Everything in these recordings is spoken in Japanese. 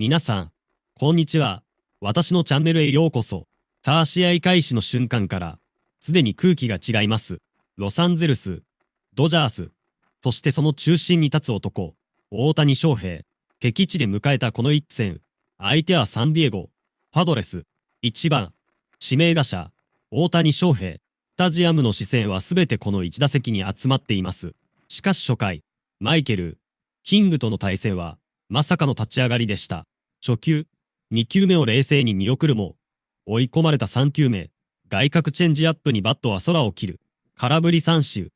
皆さん、こんにちは。私のチャンネルへようこそ。さあ試合開始の瞬間から、すでに空気が違います。ロサンゼルス、ドジャース、そしてその中心に立つ男、大谷翔平。敵地で迎えたこの一戦、相手はサンディエゴ、パドレス、1番、指名打者、大谷翔平。スタジアムの視線はすべてこの1打席に集まっています。しかし初回、マイケル、キングとの対戦は、まさかの立ち上がりでした。初球、2球目を冷静に見送るも、追い込まれた3球目、外角チェンジアップにバットは空を切る。空振り三振。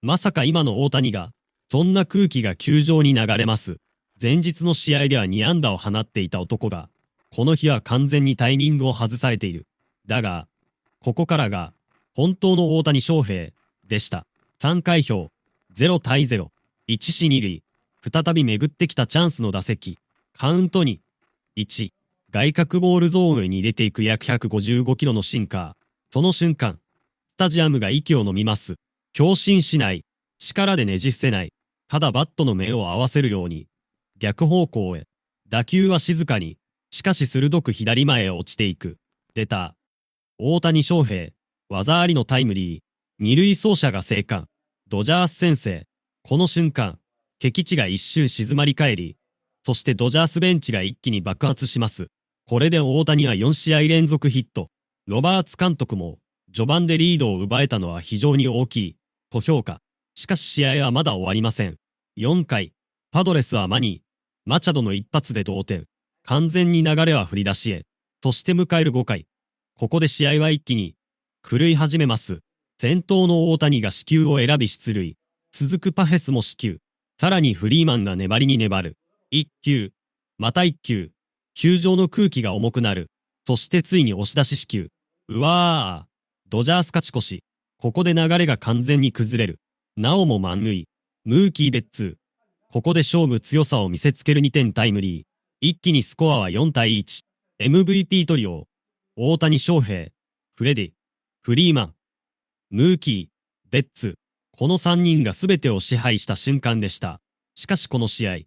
まさか今の大谷が、そんな空気が球場に流れます。前日の試合では2安打を放っていた男が、この日は完全にタイミングを外されている。だが、ここからが、本当の大谷翔平でした。3回表、0対0、1死2塁、再び巡ってきたチャンスの打席、カウントに、1、外角ボールゾーンへに入れていく約155キロのシンカー。その瞬間、スタジアムが息を飲みます。強振しない、力でねじ伏せない、ただバットの目を合わせるように、逆方向へ。打球は静かに、しかし鋭く左前へ落ちていく。出た。大谷翔平、技ありのタイムリー。二塁走者が生還。ドジャース先制。この瞬間、敵地が一瞬静まり返り、そしてドジャースベンチが一気に爆発します。これで大谷は4試合連続ヒット。ロバーツ監督も、序盤でリードを奪えたのは非常に大きい、と評価。しかし試合はまだ終わりません。4回、パドレスはマチャドの一発で同点。完全に流れは振り出しへ。そして迎える5回。ここで試合は一気に狂い始めます。先頭の大谷が死球を選び出塁。続くパフェスも死球。さらにフリーマンが粘りに粘る。1球。また1球。球場の空気が重くなる。そしてついに押し出し死球。うわー。ドジャース勝ち越し。ここで流れが完全に崩れる。なおも満塁。ムーキーベッツー。ここで勝負強さを見せつける2点タイムリー。一気にスコアは4対1。MVP トリオ。大谷翔平、フレディ、フリーマン、ムーキー、ベッツ。この3人が全てを支配した瞬間でした。しかしこの試合、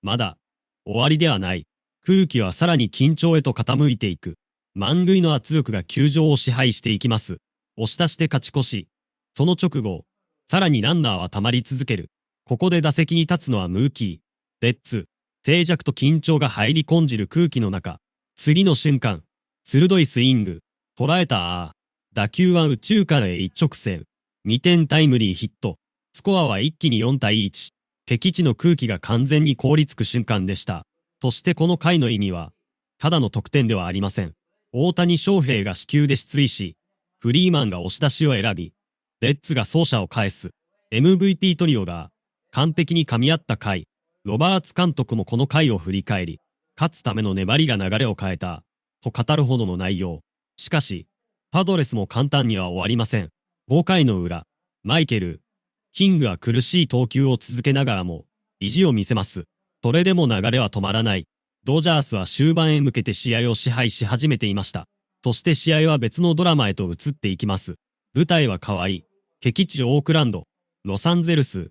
まだ終わりではない。空気はさらに緊張へと傾いていく。満塁の圧力が球場を支配していきます。押し出して勝ち越し。その直後、さらにランナーは溜まり続ける。ここで打席に立つのはムーキー、ベッツ。静寂と緊張が入り込んじる空気の中、次の瞬間、鋭いスイング、捉えた打球は右中間へ一直線。2点タイムリーヒット。スコアは一気に4対1。敵地の空気が完全に凍りつく瞬間でした。そしてこの回の意味は、ただの得点ではありません。大谷翔平が死球で出塁し、フリーマンが押し出しを選び、レッツが走者を返す。MVP トリオが完璧に噛み合った回。ロバーツ監督もこの回を振り返り、勝つための粘りが流れを変えた。と語るほどの内容。しかし、パドレスも簡単には終わりません。5回の裏、マイケル、キングは苦しい投球を続けながらも、意地を見せます。それでも流れは止まらない。ドジャースは終盤へ向けて試合を支配し始めていました。そして試合は別のドラマへと移っていきます。舞台は変わり、敵地オークランド、ロサンゼルス、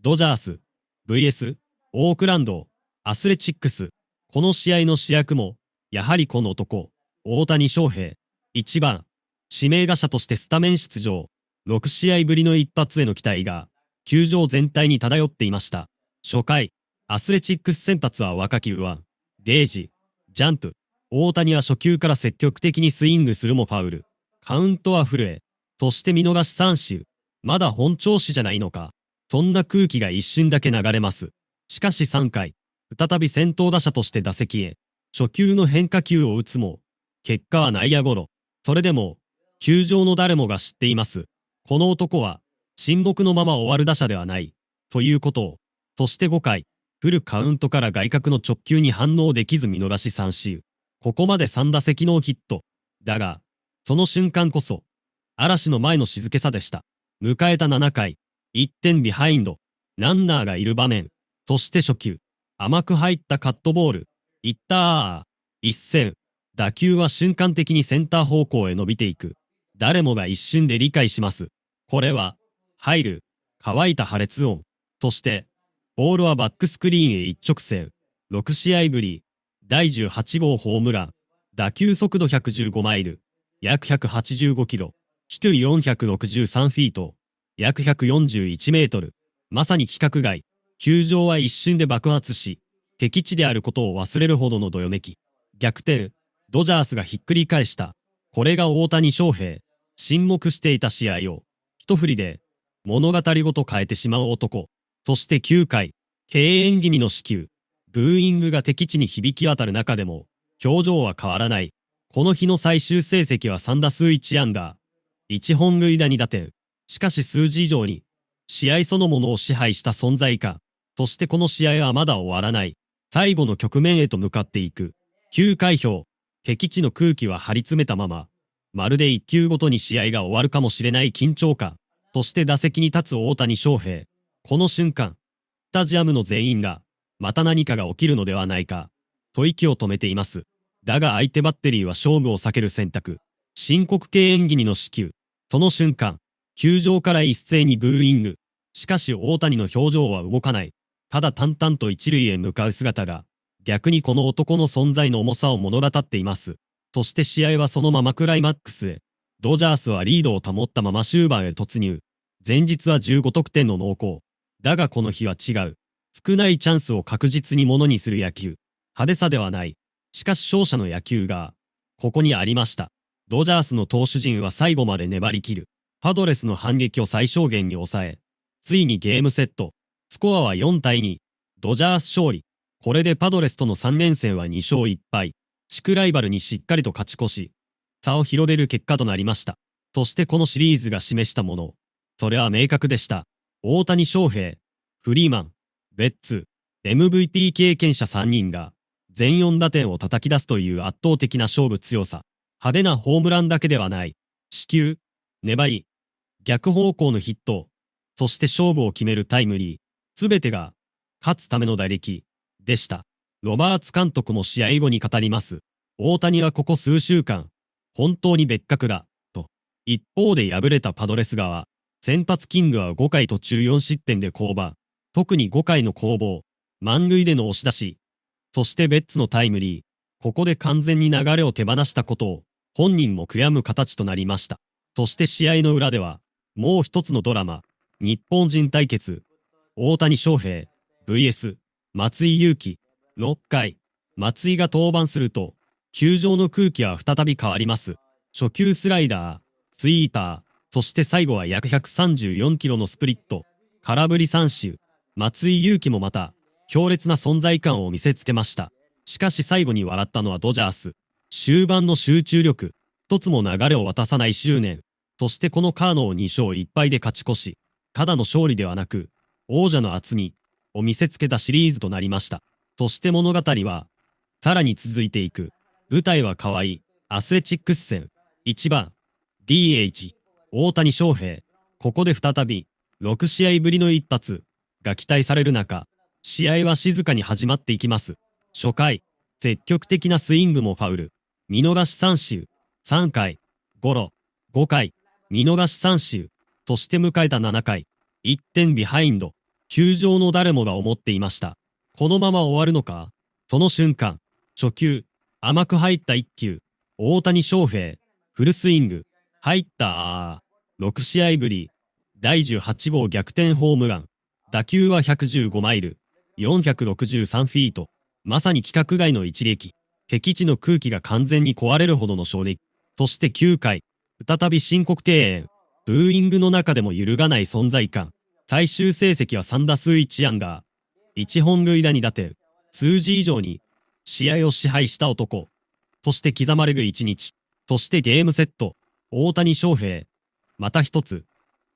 ドジャース、VS、オークランド、アスレチックス。この試合の主役も、やはりこの男、大谷翔平。1番、指名打者としてスタメン出場。6試合ぶりの一発への期待が、球場全体に漂っていました。初回、アスレチックス先発は若き右腕、ゲージ、ジャンプ。大谷は初球から積極的にスイングするもファウル。カウントはフルへ。そして見逃し三振。まだ本調子じゃないのか。そんな空気が一瞬だけ流れます。しかし3回、再び先頭打者として打席へ。初球の変化球を打つも、結果は内野ゴロ。それでも、球場の誰もが知っています。この男は、沈黙のまま終わる打者ではない。ということを。そして5回、フルカウントから外角の直球に反応できず見逃し三振。ここまで3打席ノーヒット。だが、その瞬間こそ、嵐の前の静けさでした。迎えた7回、1点ビハインド。ランナーがいる場面。そして初球。甘く入ったカットボール。いったー。一戦。打球は瞬間的にセンター方向へ伸びていく。誰もが一瞬で理解します。これは、入る。乾いた破裂音。そして、ボールはバックスクリーンへ一直線。6試合ぶり、第18号ホームラン、打球速度115マイル、約185キロ、飛距離463フィート、約141メートル、まさに規格外、球場は一瞬で爆発し、敵地であることを忘れるほどのどよめき、逆転、ドジャースがひっくり返した。これが大谷翔平、沈黙していた試合を、一振りで、物語ごと変えてしまう男。そして9回、敬遠気味の死球。ブーイングが敵地に響き渡る中でも、表情は変わらない。この日の最終成績は3打数1安打。1本塁打2打点。しかし数字以上に、試合そのものを支配した存在感。そしてこの試合はまだ終わらない。最後の局面へと向かっていく。9回表。敵地の空気は張り詰めたまま。まるで1球ごとに試合が終わるかもしれない緊張感。そして打席に立つ大谷翔平。この瞬間、スタジアムの全員が、また何かが起きるのではないか、と息を止めています。だが相手バッテリーは勝負を避ける選択。申告敬遠気味の死球。その瞬間、球場から一斉にブーイング。しかし大谷の表情は動かない。ただ淡々と一塁へ向かう姿が、逆にこの男の存在の重さを物語っています。そして試合はそのままクライマックスへ。ドジャースはリードを保ったまま終盤へ突入。前日は15得点の濃厚。だがこの日は違う。少ないチャンスを確実にものにする野球。派手さではない。しかし勝者の野球が、ここにありました。ドジャースの投手陣は最後まで粘り切る。パドレスの反撃を最小限に抑え、ついにゲームセット。スコアは4対2。ドジャース勝利。これでパドレスとの3連戦は2勝1敗。地区ライバルにしっかりと勝ち越し、差を広げる結果となりました。そしてこのシリーズが示したもの。それは明確でした。大谷翔平、フリーマン、ベッツ、MVP 経験者3人が、全4打点を叩き出すという圧倒的な勝負強さ。派手なホームランだけではない。四球、粘り、逆方向のヒット、そして勝負を決めるタイムリー。すべてが、勝つための打撃、でした。ロバーツ監督も試合後に語ります。大谷はここ数週間、本当に別格だ、と。一方で敗れたパドレス側、先発キングは5回途中4失点で降板。特に5回の攻防、満塁での押し出し、そしてベッツのタイムリー。ここで完全に流れを手放したことを、本人も悔やむ形となりました。そして試合の裏では、もう一つのドラマ、日本人対決、大谷翔平、vs、松井裕樹、6回、松井が登板すると、球場の空気は再び変わります。初球スライダー、スイーパー、そして最後は約134キロのスプリット、空振り三振、松井裕樹もまた、強烈な存在感を見せつけました。しかし最後に笑ったのはドジャース。終盤の集中力、一つも流れを渡さない執念、そしてこのカーノを2勝1敗で勝ち越し、ただの勝利ではなく、王者の厚みを見せつけたシリーズとなりました。そして物語は、さらに続いていく。舞台は河合、アスレチックス戦、1番、DH、大谷翔平。ここで再び、6試合ぶりの一発が期待される中、試合は静かに始まっていきます。初回、積極的なスイングもファウル。見逃し三振。3回、ゴロ。5回、見逃し三振。そして迎えた7回、1点ビハインド。球場の誰もが思っていました。このまま終わるのか？その瞬間、初球、甘く入った1球。大谷翔平、フルスイング。入った6試合ぶり。第18号逆転ホームラン。打球は115マイル。463フィート。まさに規格外の一撃。敵地の空気が完全に壊れるほどの衝撃。そして9回、再び申告敬遠。ブーイングの中でも揺るがない存在感。最終成績は3打数1安打。1本塁打2打点。数字以上に、試合を支配した男。として刻まれる一日。そしてゲームセット。大谷翔平。また一つ、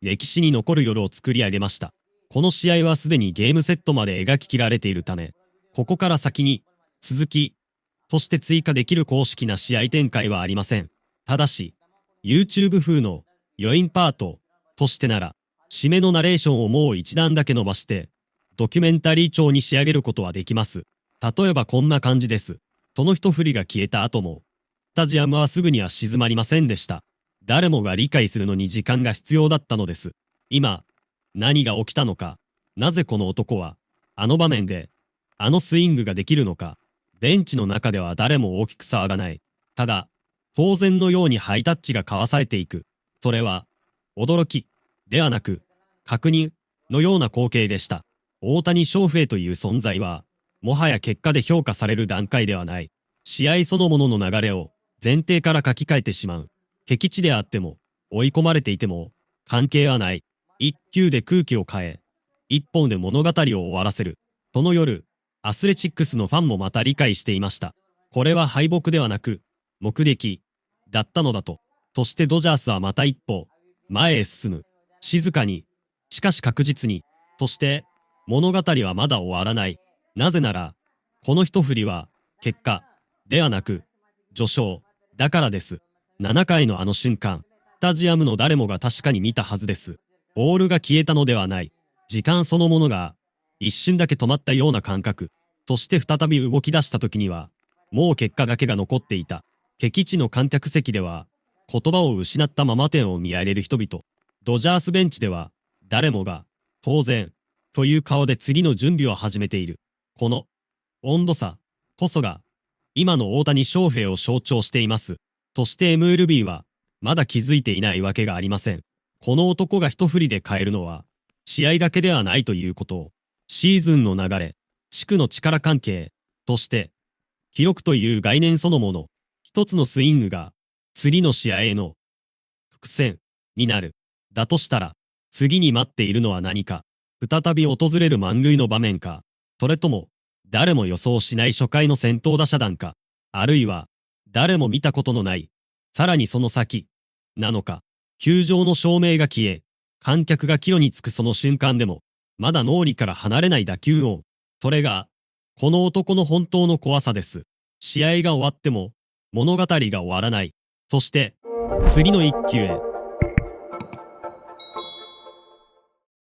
歴史に残る夜を作り上げました。この試合はすでにゲームセットまで描き切られているため、ここから先に、続き、として追加できる公式な試合展開はありません。ただし、YouTube 風の余韻パートとしてなら、締めのナレーションをもう一段だけ伸ばして、ドキュメンタリー調に仕上げることはできます。例えばこんな感じです。その一振りが消えた後も、スタジアムはすぐには静まりませんでした。誰もが理解するのに時間が必要だったのです。今、何が起きたのか、なぜこの男は、あの場面で、あのスイングができるのか。ベンチの中では誰も大きく騒がない。ただ、当然のようにハイタッチが交わされていく。それは、驚き、ではなく、確認、のような光景でした。大谷翔平という存在は、もはや結果で評価される段階ではない。試合そのものの流れを前提から書き換えてしまう。敵地であっても、追い込まれていても、関係はない。一球で空気を変え、一本で物語を終わらせる。その夜、アスレチックスのファンもまた理解していました。これは敗北ではなく、目的、だったのだと。そしてドジャースはまた一歩、前へ進む。静かに、しかし確実に。そして、物語はまだ終わらない。なぜなら、この一振りは、結果、ではなく、序章、だからです。7回のあの瞬間、スタジアムの誰もが確かに見たはずです。ボールが消えたのではない。時間そのものが、一瞬だけ止まったような感覚。そして再び動き出した時には、もう結果だけが残っていた。敵地の観客席では、言葉を失ったまま点を見上げる人々。ドジャースベンチでは、誰もが、当然、という顔で次の準備を始めている。この、温度差、こそが、今の大谷翔平を象徴しています。そして MLB は、まだ気づいていないわけがありません。この男が一振りで変えるのは、試合だけではないということを、シーズンの流れ、地区の力関係、そして、記録という概念そのもの、一つのスイングが、次の試合への伏線になる。だとしたら、次に待っているのは何か、再び訪れる満塁の場面か、それとも、誰も予想しない初回の先頭打者弾か、あるいは、誰も見たことのない、さらにその先、なのか、球場の照明が消え、観客が帰路につくその瞬間でも、まだ脳裏から離れない打球音。それが、この男の本当の怖さです。試合が終わっても、物語が終わらない。そして、次の一球へ。